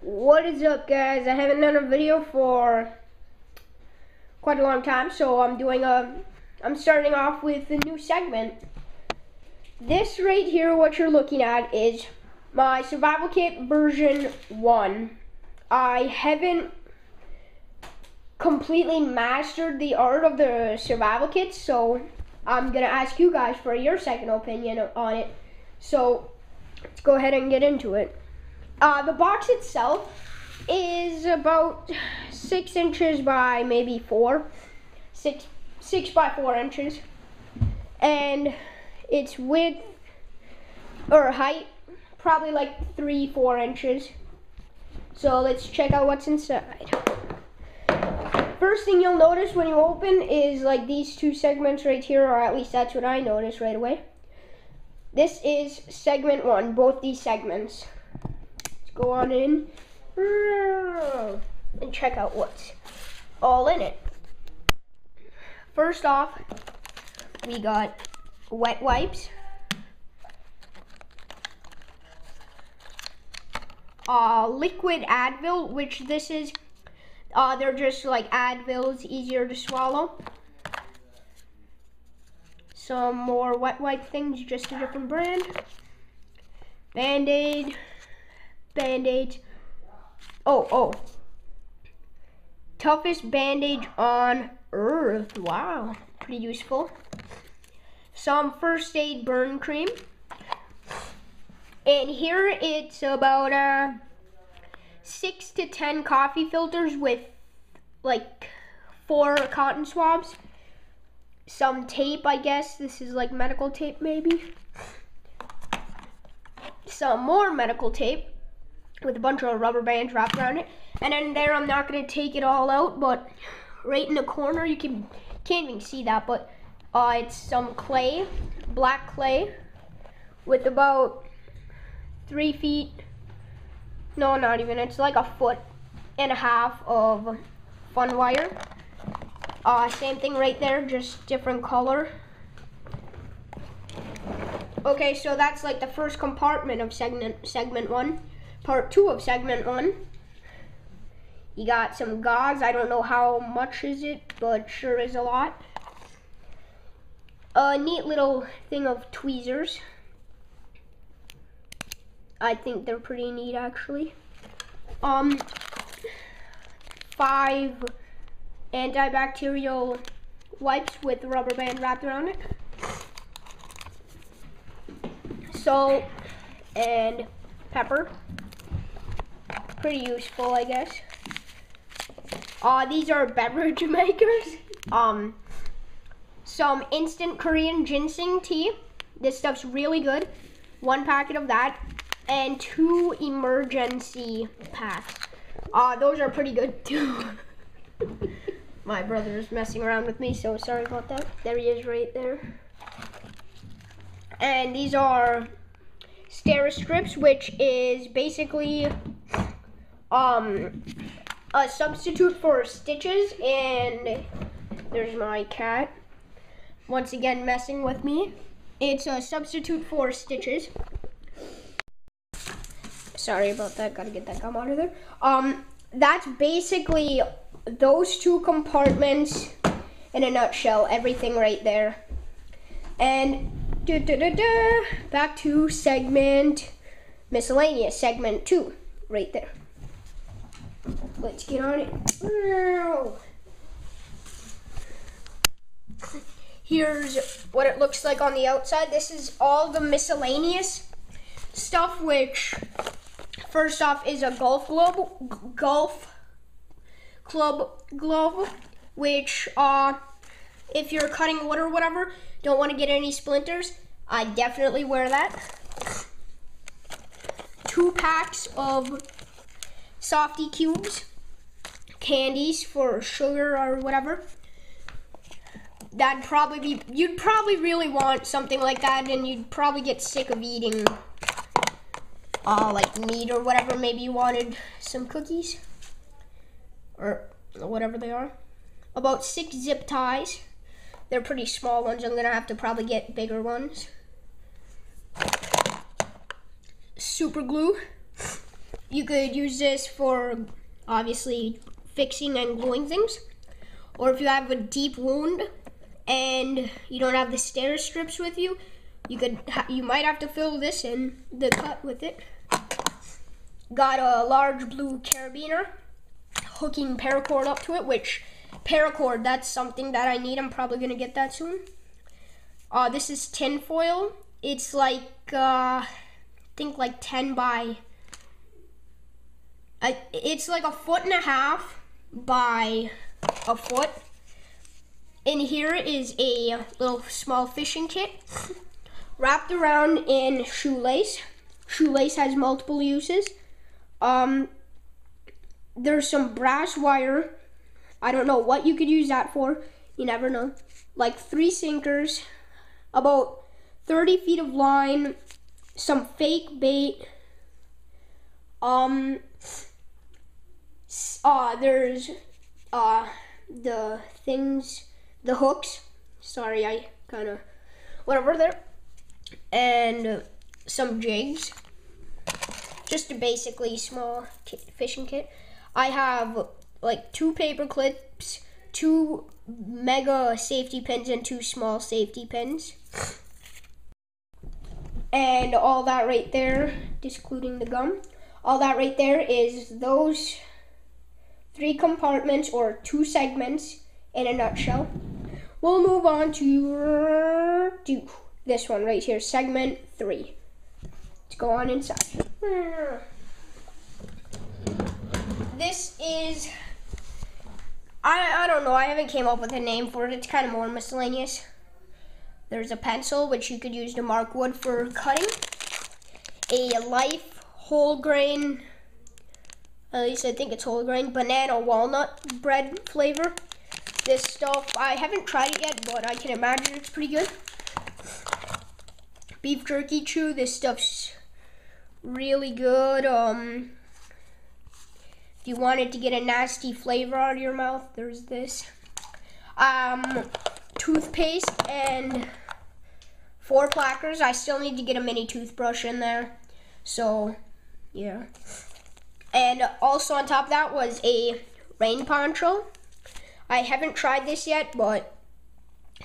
What is up, guys? I haven't done a video for quite a long time, so I'm starting off with a new segment. This right here, what you're looking at, is my survival kit version 1. I haven't completely mastered the art of the survival kits, so I'm gonna ask you guys for your second opinion on it. So let's go ahead and get into it. The box itself is about 6 inches by maybe 6 by 4 inches, and its width or height probably like 3-4 inches. So let's check out what's inside. First thing you'll notice when you open is like these two segments right here, or at least that's what I noticed right away. This is segment 1, both these segments. Go on in and check out what's all in it. First off, we got wet wipes, liquid Advil, which this is, they're just like Advils, easier to swallow. Some more wet wipe things, just a different brand. Band-Aid. Oh. Toughest bandage on earth. Wow, pretty useful. Some first aid burn cream. And here it's about 6 to 10 coffee filters with like 4 cotton swabs. Some tape, I guess. This is like medical tape maybe. Some more medical tape with a bunch of rubber bands wrapped around it. And then there, I'm not going to take it all out, but right in the corner, you can't even see that, but it's some clay, black clay, with about 3 feet, no, not even, it's like 1.5 feet of fun wire. Same thing right there, just different color. Okay, so that's like the first compartment of segment 1. Part 2 of segment 1. You got some gauze. I don't know how much is it, but sure is a lot. A neat little thing of tweezers. I think they're pretty neat, actually. 5 antibacterial wipes with rubber band wrapped around it. Salt and pepper. Pretty useful, I guess. These are beverage makers. Some instant Korean ginseng tea. This stuff's really good. 1 packet of that. And 2 emergency packs. Those are pretty good too. My brother is messing around with me, so sorry about that. There he is right there. And these are Steri-strips, which is basically a substitute for stitches. And there's my cat once again messing with me. It's a substitute for stitches. Sorry about that, gotta get that gum out of there. That's basically those 2 compartments in a nutshell, everything right there. And back to segment miscellaneous, segment 2, right there. Let's get on it. Here's what it looks like on the outside. This is all the miscellaneous stuff, which first off is a golf club glove, which if you're cutting wood or whatever, don't want to get any splinters, I definitely wear that. 2 packs of softy cubes, candies for sugar or whatever. That'd probably be, you'd probably really want something like that, and you'd probably get sick of eating like meat or whatever. Maybe you wanted some cookies or whatever they are. About 6 zip ties. They're pretty small ones. I'm gonna have to probably get bigger ones. Super glue. You could use this for obviously fixing and gluing things, or if you have a deep wound and you don't have the stair strips with you, you might have to fill this in the cut with it. Got a large blue carabiner, hooking paracord up to it, which paracord, that's something that I need. I'm probably gonna get that soon. This is tin foil. It's like, I think like 10 by, it's like 1.5 feet by a foot. In here is a little small fishing kit wrapped around in shoelace. Shoelace has multiple uses. There's some brass wire. I don't know what you could use that for. You never know. Like 3 sinkers, about 30 feet of line, some fake bait. There's the hooks. Sorry, I kind of whatever there, and some jigs. Just a basically small fishing kit. I have like 2 paper clips, 2 mega safety pins, and 2 small safety pins. And all that right there, excluding the gum, all that right there is those 3 compartments or 2 segments in a nutshell. We'll move on to this one right here, segment 3. Let's go on inside. This is, I don't know, I haven't came up with a name for it. It's kind of more miscellaneous. There's a pencil, which you could use to mark wood for cutting. A Life whole grain, at least I think it's whole grain, banana walnut bread flavor. This stuff, I haven't tried it yet, but I can imagine it's pretty good. Beef jerky chew, this stuff's really good. If you wanted to get a nasty flavor out of your mouth, there's this. Toothpaste and 4 plackers. I still need to get a mini toothbrush in there. So, yeah. And also on top of that was a rain poncho. I haven't tried this yet, but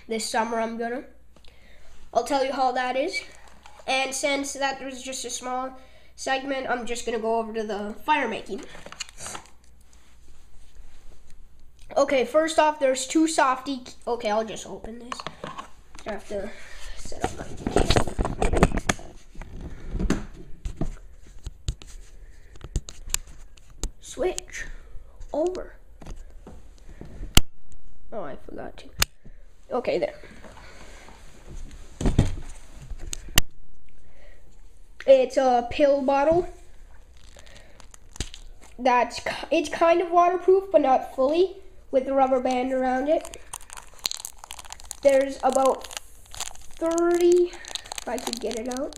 this summer I'm gonna. I'll tell you how that is. And since that was just a small segment, I'm just gonna go over to the fire making. Okay, first off, there's 2 softy. Okay, I'll just open this. I have to set up my switch over. Oh, I forgot to. Okay, there. It's a pill bottle. It's kind of waterproof, but not fully, with a rubber band around it. There's about 30, if I could get it out.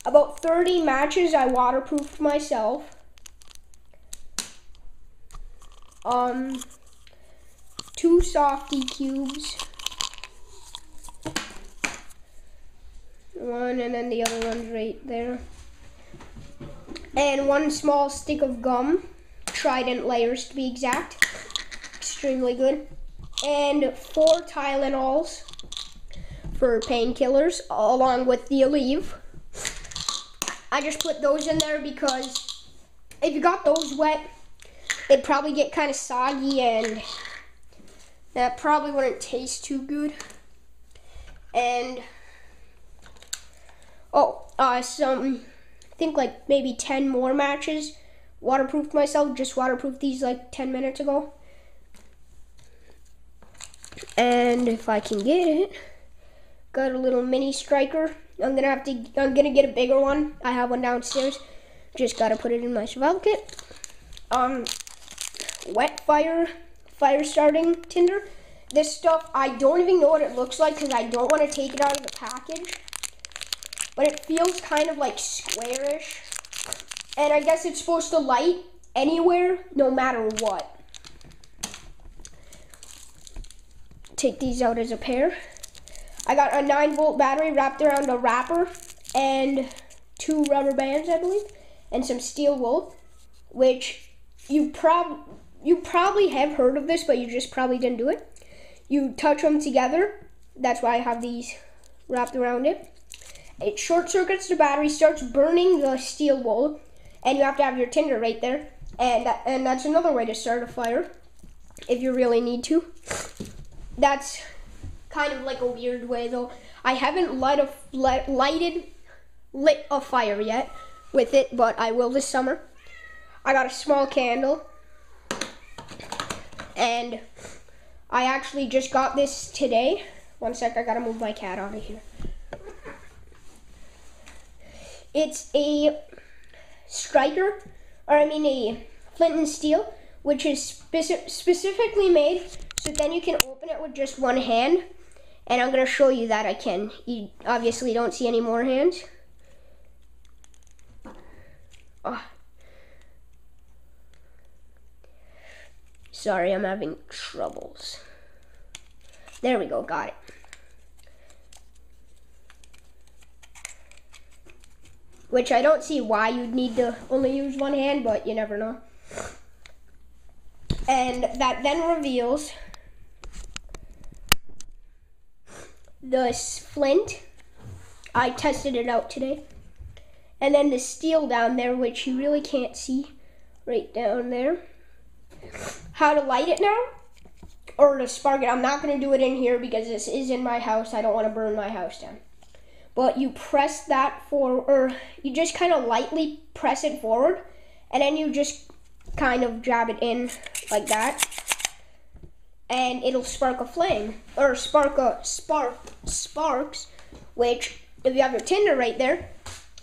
About 30 matches I waterproofed myself. 2 softy cubes. One, and then the other one's right there. And 1 small stick of gum, Trident layers to be exact. Extremely good. And 4 Tylenols for painkillers, along with the Aleve. I just put those in there because if you got those wet, it'd probably get kind of soggy, and that probably wouldn't taste too good. And some, I think like maybe 10 more matches. Waterproofed myself, just waterproofed these like 10 minutes ago. And if I can get it, got a little mini striker. I'm gonna get a bigger one. I have one downstairs. Just gotta put it in my survival kit. Wet fire starting tinder. This stuff, I don't even know what it looks like because I don't want to take it out of the package. But it feels kind of like squarish. And I guess it's supposed to light anywhere, no matter what. Take these out as a pair. I got a 9-volt battery wrapped around a wrapper and 2 rubber bands, I believe. and some steel wool, which you probably have heard of this, but you just probably didn't do it. You touch them together. That's why I have these wrapped around it. It short circuits the battery, starts burning the steel wool, and you have to have your tinder right there. And that's another way to start a fire, if you really need to. That's kind of like a weird way, though. I haven't lit a fire yet with it, but I will this summer. I got a small candle, and I actually just got this today. One sec, I gotta move my cat out of here. It's a striker, a flint and steel, which is specifically made so then you can open it with just one hand. And I'm gonna show you that I can. You obviously don't see any more hands. Oh. Sorry, I'm having troubles. There we go, got it. Which I don't see why you'd need to only use one hand, but you never know. And that then reveals the flint. I tested it out today. And then the steel down there, which you really can't see right down there. How to light it now, or to spark it. I'm not going to do it in here because this is in my house. I don't want to burn my house down. But you press that or you just kind of lightly press it forward, and then you just kind of jab it in like that, and it'll spark a flame, or sparks, which if you have your tinder right there,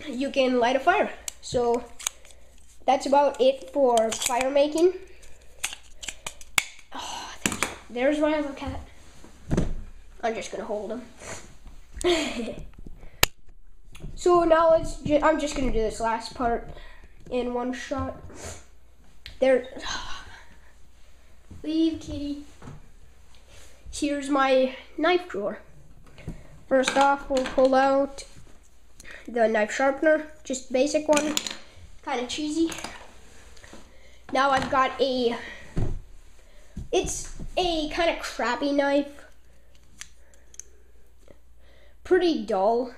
you can light a fire. So that's about it for fire making. Oh, there's my other cat. I'm just gonna hold him. So now I'm just gonna do this last part in one shot. Leave, kitty. Here's my knife drawer. First off, we'll pull out the knife sharpener, just basic one, kind of cheesy. Now I've got it's a kind of crappy knife, pretty dull,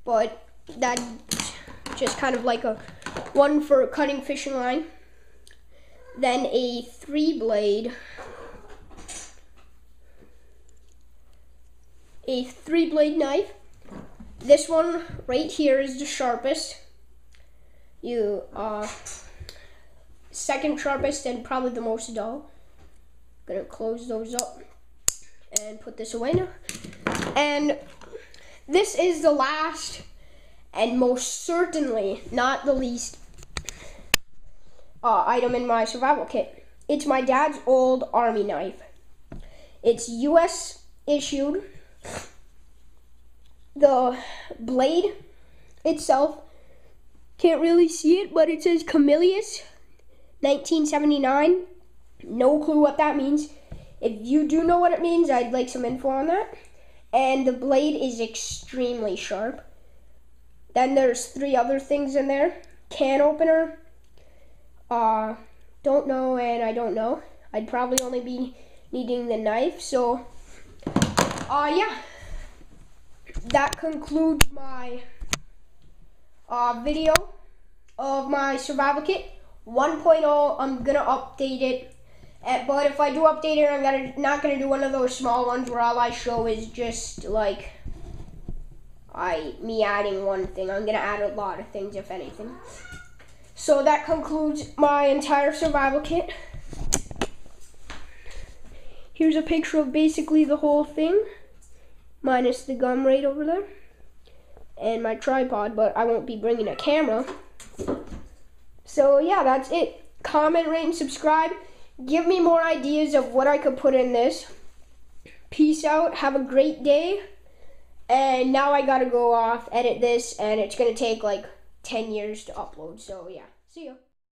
but that's just kind of like a one for cutting fishing line. Then a 3-blade, knife. This one right here is the sharpest. Second sharpest and probably the most dull. Gonna close those up and put this away now. And this is the last and most certainly not the least item in my survival kit. It's my dad's old army knife. It's US issued. The blade itself, can't really see it, but it says Camillus 1979. No clue what that means. If you do know what it means, I'd like some info on that. And the blade is extremely sharp. Then there's 3 other things in there. Can opener, don't know, and I don't know. I'd probably only be needing the knife, so yeah. That concludes my video of my survival kit. 1.0, I'm gonna update it, but if I do update it, I'm not gonna do one of those small ones where all I show is just like me adding one thing. I'm gonna add a lot of things, if anything. So that concludes my entire survival kit. Here's a picture of basically the whole thing, minus the gum right over there, and my tripod, but I won't be bringing a camera. So yeah, that's it. Comment, rate, and subscribe. Give me more ideas of what I could put in this. Peace out, have a great day. And now I gotta go off, edit this, and it's gonna take like 10 years to upload, so yeah. See ya.